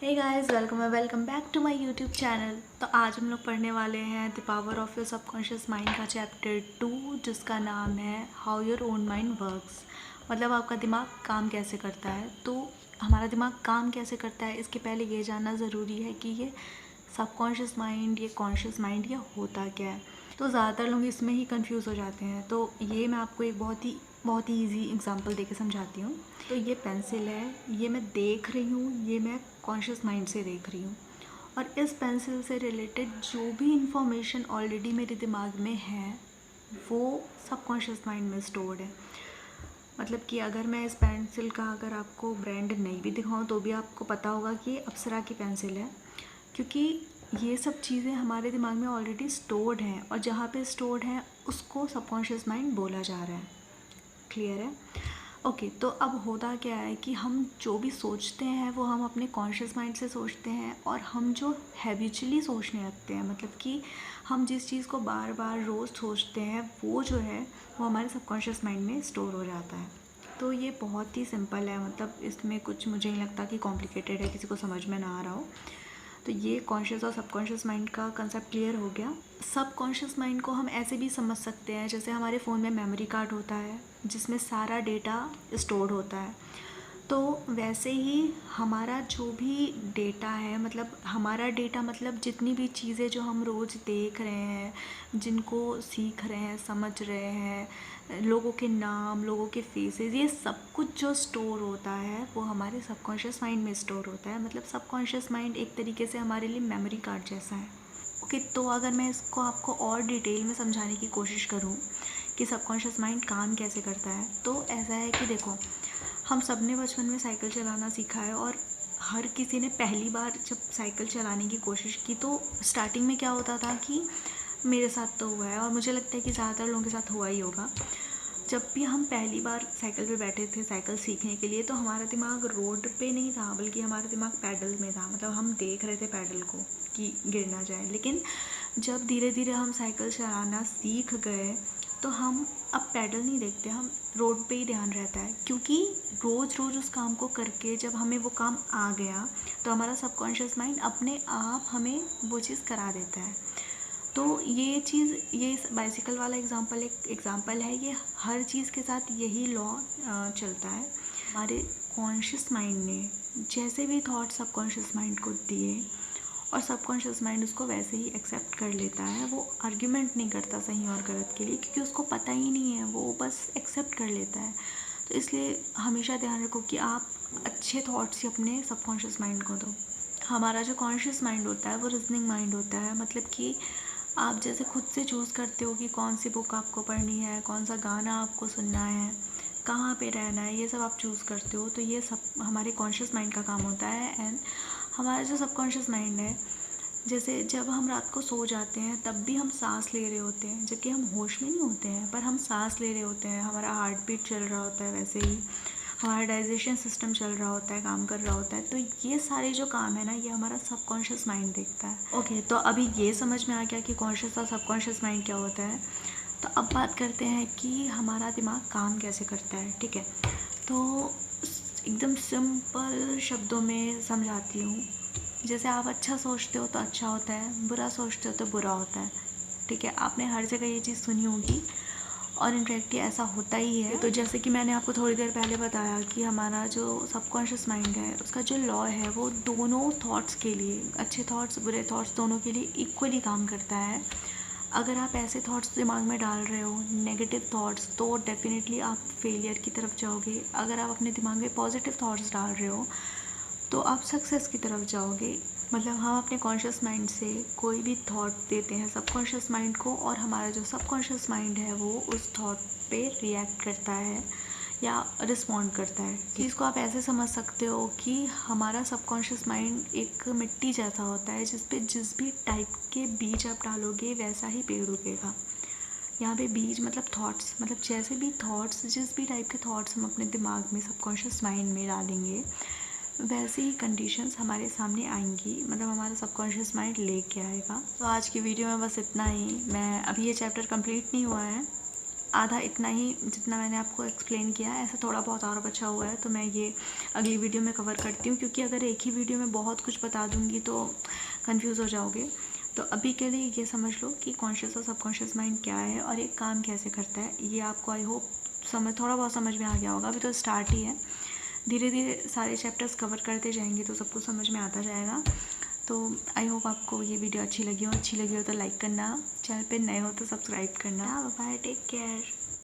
Hey guys, welcome back to my YouTube channel. तो आज हम लोग पढ़ने वाले हैं the power of your subconscious mind का चैप्टर 2, जिसका नाम है how your own mind works. मतलब आपका दिमाग काम कैसे करता है। तो हमारा दिमाग काम कैसे करता है, इसके पहले ये जानना ज़रूरी है कि ये सबकॉन्शियस माइंड, ये कॉन्शियस माइंड, ये होता क्या है। तो ज़्यादातर लोग इसमें ही कंफ्यूज हो जाते हैं। तो ये मैं आपको एक बहुत ही ईजी एग्जांपल देके समझाती हूँ। तो ये पेंसिल है, ये मैं देख रही हूँ, ये मैं कॉन्शियस माइंड से देख रही हूँ। और इस पेंसिल से रिलेटेड जो भी इंफॉर्मेशन ऑलरेडी मेरे दिमाग में है वो सबकॉन्शियस माइंड में स्टोर्ड है। मतलब कि अगर मैं इस पेंसिल का अगर आपको ब्रांड नहीं भी दिखाऊं तो भी आपको पता होगा कि ये अप्सरा की पेंसिल है, क्योंकि ये सब चीज़ें हमारे दिमाग में ऑलरेडी स्टोर्ड हैं और जहाँ पे स्टोर्ड हैं उसको सबकॉन्शियस माइंड बोला जा रहा है। क्लियर है? ओके, तो अब होता क्या है कि हम जो भी सोचते हैं वो हम अपने कॉन्शियस माइंड से सोचते हैं, और हम जो हैबिचुअली सोचने लगते हैं, मतलब कि हम जिस चीज़ को बार बार रोज़ सोचते हैं वो जो है वो हमारे सबकॉन्शियस माइंड में स्टोर हो जाता है। तो ये बहुत ही सिंपल है, मतलब इसमें कुछ मुझे नहीं लगता कि कॉम्प्लिकेटेड है, किसी को समझ में ना आ रहा हो। तो ये कॉन्शियस और सबकॉन्शियस माइंड का कंसेप्ट क्लियर हो गया। सबकॉन्शियस माइंड को हम ऐसे भी समझ सकते हैं जैसे हमारे फ़ोन में मेमोरी कार्ड होता है जिसमें सारा डेटा स्टोर्ड होता है। तो वैसे ही हमारा जो भी डेटा है, मतलब हमारा डेटा मतलब जितनी भी चीज़ें जो हम रोज़ देख रहे हैं, जिनको सीख रहे हैं, समझ रहे हैं, लोगों के नाम, लोगों के फेसेस, ये सब कुछ जो स्टोर होता है वो हमारे सबकॉन्शियस माइंड में स्टोर होता है। मतलब सबकॉन्शियस माइंड एक तरीके से हमारे लिए मेमोरी कार्ड जैसा है। ओके, तो अगर मैं इसको आपको और डिटेल में समझाने की कोशिश करूँ कि सबकॉन्शियस माइंड काम कैसे करता है, तो ऐसा है कि देखो, हम सब ने बचपन में साइकिल चलाना सीखा है, और हर किसी ने पहली बार जब साइकिल चलाने की कोशिश की तो स्टार्टिंग में क्या होता था कि मेरे साथ तो हुआ है और मुझे लगता है कि ज़्यादातर लोगों के साथ हुआ ही होगा। जब भी हम पहली बार साइकिल पे बैठे थे साइकिल सीखने के लिए, तो हमारा दिमाग रोड पे नहीं था, बल्कि हमारा दिमाग पैडल में था। मतलब हम देख रहे थे पैडल को कि गिर ना जाए। लेकिन जब धीरे धीरे हम साइकिल चलाना सीख गए तो हम अब पैडल नहीं देखते, हम रोड पे ही ध्यान रहता है, क्योंकि रोज़ रोज़ उस काम को करके जब हमें वो काम आ गया तो हमारा सबकॉन्शियस माइंड अपने आप हमें वो चीज़ करा देता है। तो ये चीज़, ये बाइसिकल वाला एग्जांपल एक एग्जांपल है। ये हर चीज़ के साथ यही लॉ चलता है। हमारे कॉन्शियस माइंड ने जैसे भी थॉट सबकॉन्शियस माइंड को दिए और सबकॉन्शियस माइंड उसको वैसे ही एक्सेप्ट कर लेता है। वो आर्ग्यूमेंट नहीं करता सही और गलत के लिए, क्योंकि उसको पता ही नहीं है, वो बस एक्सेप्ट कर लेता है। तो इसलिए हमेशा ध्यान रखो कि आप अच्छे थॉट्स ही अपने सबकॉन्शियस माइंड को दो। हमारा जो कॉन्शियस माइंड होता है वो रीजनिंग माइंड होता है। मतलब कि आप जैसे खुद से चूज़ करते हो कि कौन सी बुक आपको पढ़नी है, कौन सा गाना आपको सुनना है, कहाँ पे रहना है, ये सब आप चूज़ करते हो। तो ये सब हमारे कॉन्शियस माइंड का काम होता है। एंड हमारा जो सबकॉन्शियस माइंड है, जैसे जब हम रात को सो जाते हैं तब भी हम सांस ले रहे होते हैं, जबकि हम होश में नहीं होते हैं, पर हम सांस ले रहे होते हैं, हमारा हार्ट बीट चल रहा होता है, वैसे ही हमारा डाइजेशन सिस्टम चल रहा होता है, काम कर रहा होता है। तो ये सारे जो काम है ना, ये हमारा सबकॉन्शियस माइंड देखता है। ओके, तो अभी ये समझ में आ गया कि कॉन्शियस और सबकॉन्शियस माइंड क्या होता है। तो अब बात करते हैं कि हमारा दिमाग काम कैसे करता है। ठीक है, तो एकदम सिंपल शब्दों में समझाती हूँ। जैसे आप अच्छा सोचते हो तो अच्छा होता है, बुरा सोचते हो तो बुरा होता है। ठीक है, आपने हर जगह ये चीज़ सुनी होगी, और इनफैक्ट ये ऐसा होता ही है। तो जैसे कि मैंने आपको थोड़ी देर पहले बताया कि हमारा जो सबकॉन्शियस माइंड है उसका जो लॉ है वो दोनों थॉट्स के लिए, अच्छे थॉट्स बुरे थॉट्स दोनों के लिए इक्वली काम करता है। अगर आप ऐसे थॉट्स दिमाग में डाल रहे हो नेगेटिव थॉट्स, तो डेफिनेटली आप फेलियर की तरफ जाओगे। अगर आप अपने दिमाग में पॉजिटिव थॉट्स डाल रहे हो तो आप सक्सेस की तरफ जाओगे। मतलब हम अपने कॉन्शियस माइंड से कोई भी थॉट देते हैं सबकॉन्शियस माइंड को, और हमारा जो सबकॉन्शियस माइंड है वो उस थॉट पे रिएक्ट करता है या रिस्पॉन्ड करता है। इसको आप ऐसे समझ सकते हो कि हमारा सबकॉन्शियस माइंड एक मिट्टी जैसा होता है, जिस पे जिस भी टाइप के बीज आप डालोगे वैसा ही पेड़ उगेगा। यहाँ पे बीज मतलब थॉट्स, मतलब जैसे भी थॉट्स, जिस भी टाइप के थॉट्स हम अपने दिमाग में सबकॉन्शियस माइंड में डालेंगे वैसे ही कंडीशंस हमारे सामने आएंगी, मतलब हमारा सबकॉन्शियस माइंड लेके आएगा। तो आज की वीडियो में बस इतना ही। मैं अभी ये चैप्टर कंप्लीट नहीं हुआ है, आधा इतना ही जितना मैंने आपको एक्सप्लेन किया है, ऐसा थोड़ा बहुत और बचा हुआ है, तो मैं ये अगली वीडियो में कवर करती हूँ, क्योंकि अगर एक ही वीडियो में बहुत कुछ बता दूँगी तो कंफ्यूज हो जाओगे। तो अभी के लिए ये समझ लो कि कॉन्शियस और सबकॉन्शियस माइंड क्या है और एक काम कैसे करता है, ये आपको आई होप थोड़ा बहुत समझ में आ गया होगा। अभी तो स्टार्ट ही है, धीरे धीरे सारे चैप्टर्स कवर करते जाएंगे तो सबको समझ में आता जाएगा। तो आई होप आपको ये वीडियो अच्छी लगी हो तो लाइक करना, चैनल पे नए हो तो सब्सक्राइब करना। Bye, take care.